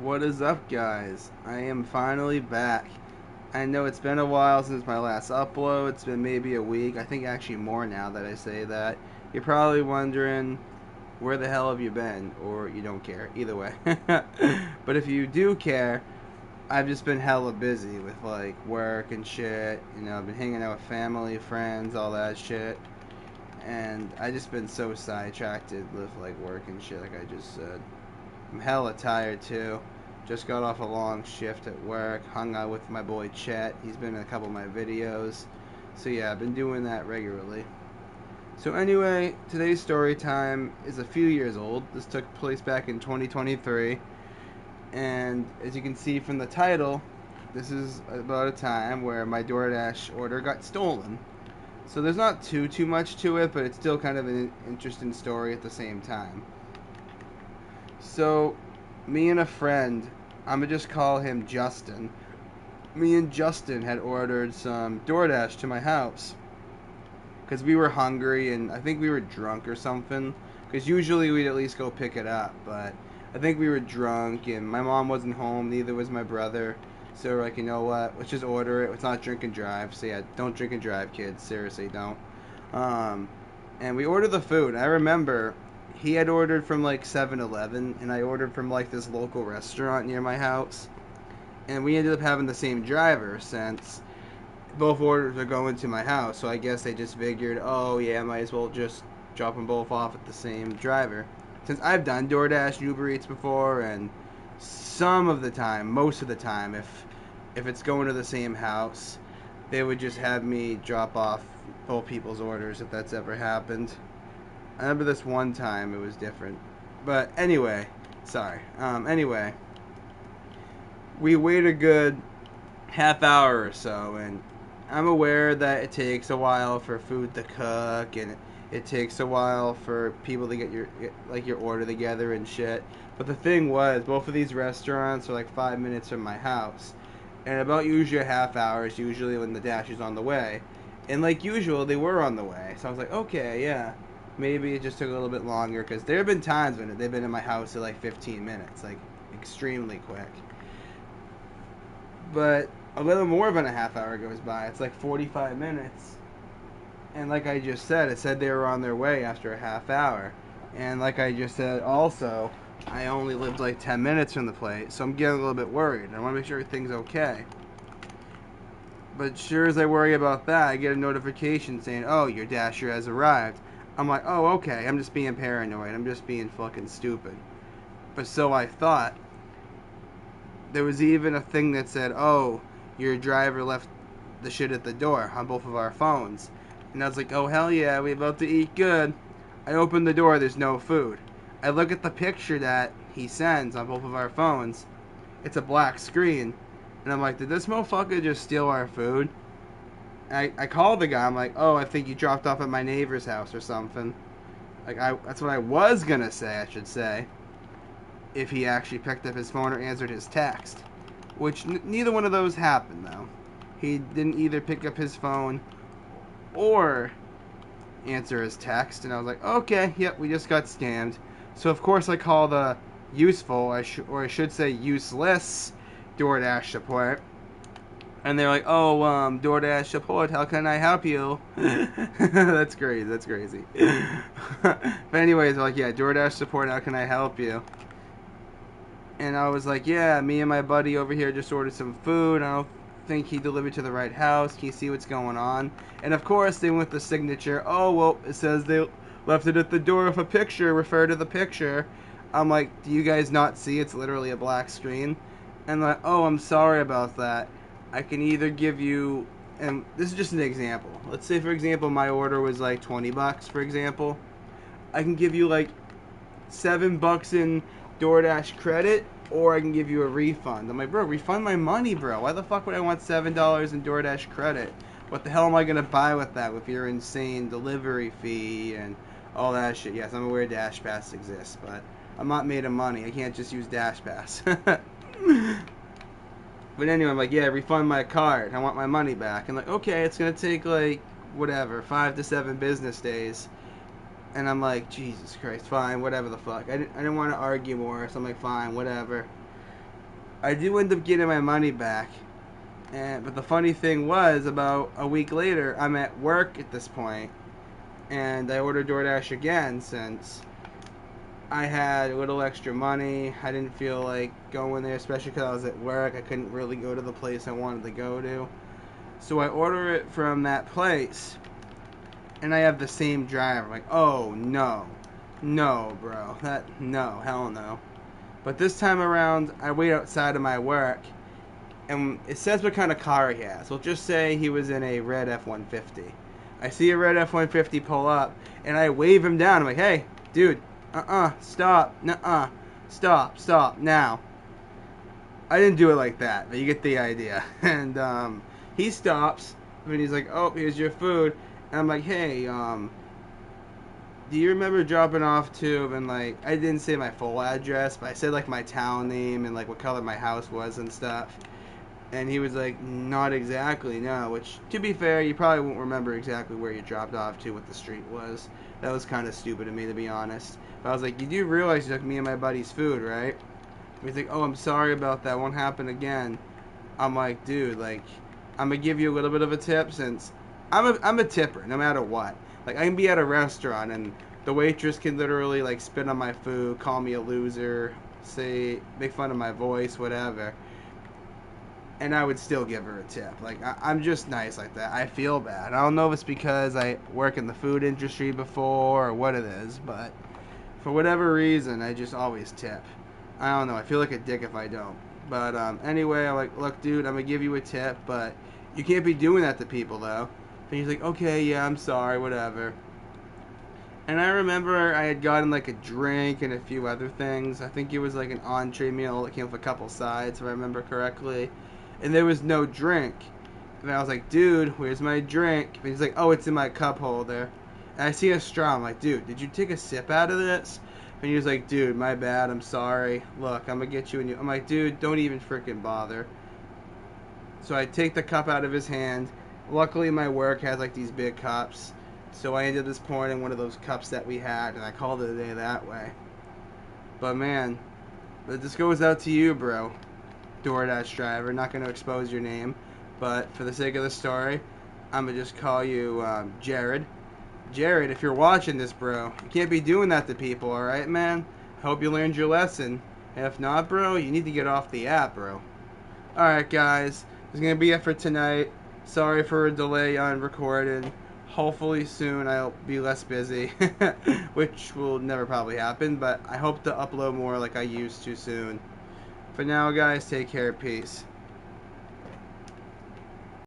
What is up, guys? I am finally back. I know it's been a while since my last upload. It's been maybe a week. I think actually more now that I say that. You're probably wondering, where the hell have you been? Or you don't care. Either way. But if you do care, I've just been hella busy with like work and shit. I've been hanging out with family, friends, all that shit. And I just been so sidetracked with like work and shit, like I just said. I'm hella tired too. Just got off a long shift at work. Hung out with my boy Chet. He's been in a couple of my videos. So yeah, I've been doing that regularly. So anyway, today's story time is a few years old. This took place back in 2023. And as you can see from the title, this is about a time where my DoorDash order got stolen. So there's not too much to it, but it's still kind of an interesting story at the same time. So, me and a friend, I'm gonna just call him Justin. Me and Justin had ordered some DoorDash to my house because we were hungry and I think we were drunk or something. Because usually we'd at least go pick it up, but I think we were drunk and my mom wasn't home, neither was my brother. So we're like, you know what? Let's just order it. Let's not drink and drive. So yeah, don't drink and drive, kids. Seriously, don't. Um, and we ordered the food. I remember he had ordered from like 7-Eleven, and I ordered from like this local restaurant near my house. And we ended up having the same driver since both orders are going to my house. So I guess they just figured, oh yeah, might as well just drop them both off at the same driver. Since I've done DoorDash, Uber Eats before, and some of the time, most of the time, if it's going to the same house, they would just have me drop off both people's orders if that's ever happened. I remember this one time it was different. But anyway, sorry. Anyway, we wait a good half hour or so, and I'm aware that it takes a while for food to cook, and it takes a while for people to get your order together and shit. But the thing was, both of these restaurants are like 5 minutes from my house, and about usually a half hour is usually when the dash is on the way. And like usual, they were on the way, so I was like, okay, yeah. Maybe it just took a little bit longer because there have been times when they've been in my house at like 15 minutes, like extremely quick. But a little more than a half hour goes by. It's like 45 minutes. And like I just said, it said they were on their way after a half hour. And like I just said, also, I only lived like 10 minutes from the place, so I'm getting a little bit worried. I want to make sure everything's okay. But sure as I worry about that, I get a notification saying, oh, your dasher has arrived. I'm like, oh, okay, I'm just being paranoid. I'm just being fucking stupid. But so I thought. There was even a thing that said, oh, your driver left the shit at the door on both of our phones. And I was like, oh, hell yeah, we about to eat good. I open the door, there's no food. I look at the picture that he sends on both of our phones. It's a black screen. And I'm like, did this motherfucker just steal our food? I called the guy. I'm like, oh, I think you dropped off at my neighbor's house or something. That's what I was gonna say, I should say, if he actually picked up his phone or answered his text. Which neither one of those happened, though. He didn't either pick up his phone or answer his text, and I was like, okay, yep, we just got scammed. So of course I call the useful, or I should say useless, DoorDash support. And they're like, oh, DoorDash support, how can I help you? That's crazy, that's crazy. But anyways, they're like, yeah, DoorDash support, how can I help you? And I was like, yeah, me and my buddy over here just ordered some food. I don't think he delivered to the right house. Can you see what's going on? And of course, they went with the signature. Oh, well, it says they left it at the door with a picture. Refer to the picture. I'm like, do you guys not see? It's literally a black screen. And like, oh, I'm sorry about that. I can either give you, and this is just an example. Let's say, for example, my order was like $20, for example. I can give you like $7 in DoorDash credit, or I can give you a refund. I'm like, bro, refund my money, bro. Why the fuck would I want $7 in DoorDash credit? What the hell am I gonna buy with that? With your insane delivery fee and all that shit. Yes, I'm aware Dash Pass exists, but I'm not made of money. I can't just use Dash Pass. But anyway, I'm like, yeah, refund my card. I want my money back. And like, okay, it's gonna take like whatever, 5 to 7 business days. And I'm like, Jesus Christ, fine, whatever the fuck. I didn't want to argue more, so I'm like, fine, whatever. I do end up getting my money back. But the funny thing was, about a week later, I'm at work at this point, and I ordered DoorDash again since I had a little extra money. I didn't feel like going there, especially because I was at work. I couldn't really go to the place I wanted to go to. So I order it from that place, and I have the same driver. I'm like, oh no, no, bro, no, hell no. But this time around, I wait outside of my work, and it says what kind of car he has. We'll just say he was in a red F-150. I see a red F-150 pull up, and I wave him down. I'm like, hey, dude, stop, stop, now. I didn't do it like that, but you get the idea. And he stops, and he's like, oh, here's your food. And I'm like, hey, do you remember dropping off to, and like, I didn't say my full address, but I said like my town name and like what color my house was and stuff. And he was like, not exactly, no. Which, to be fair, you probably won't remember exactly where you dropped off to, what the street was. That was kind of stupid of me, to be honest. But I was like, you do realize you took me and my buddy's food, right? And he's like, oh, I'm sorry about that. Won't happen again. I'm like, dude, like, I'm going to give you a little bit of a tip since I'm a tipper, no matter what. Like, I can be at a restaurant and the waitress can literally, like, spit on my food, call me a loser, make fun of my voice, whatever. And I would still give her a tip. Like, I'm just nice like that. I feel bad. I don't know if it's because I work in the food industry before or what it is, but for whatever reason, I just always tip. I don't know. I feel like a dick if I don't. But anyway, I'm like, look, dude, I'm going to give you a tip, but you can't be doing that to people, though. And he's like, okay, yeah, I'm sorry, whatever. And I remember I had gotten like a drink and a few other things. I think it was like an entree meal that came with a couple sides, if I remember correctly. And there was no drink. And I was like, dude, where's my drink? And he's like, oh, it's in my cup holder. And I see a straw. I'm like, dude, did you take a sip out of this? And he was like, dude, my bad. I'm sorry. Look, I'm going to get you a new. I'm like, dude, don't even freaking bother. So I take the cup out of his hand. Luckily, my work has like these big cups. So I ended this pouring in one of those cups that we had. And I called it a day that way. But man, this goes out to you, bro. DoorDash driver. Not going to expose your name, but for the sake of the story, I'm going to just call you Jared. Jared, if you're watching this, bro, you can't be doing that to people, alright, man? I hope you learned your lesson. And if not, bro, you need to get off the app, bro. Alright, guys. This is going to be it for tonight. Sorry for a delay on recording. Hopefully soon I'll be less busy, which will never probably happen, but I hope to upload more like I used to soon. For now, guys, take care. Peace.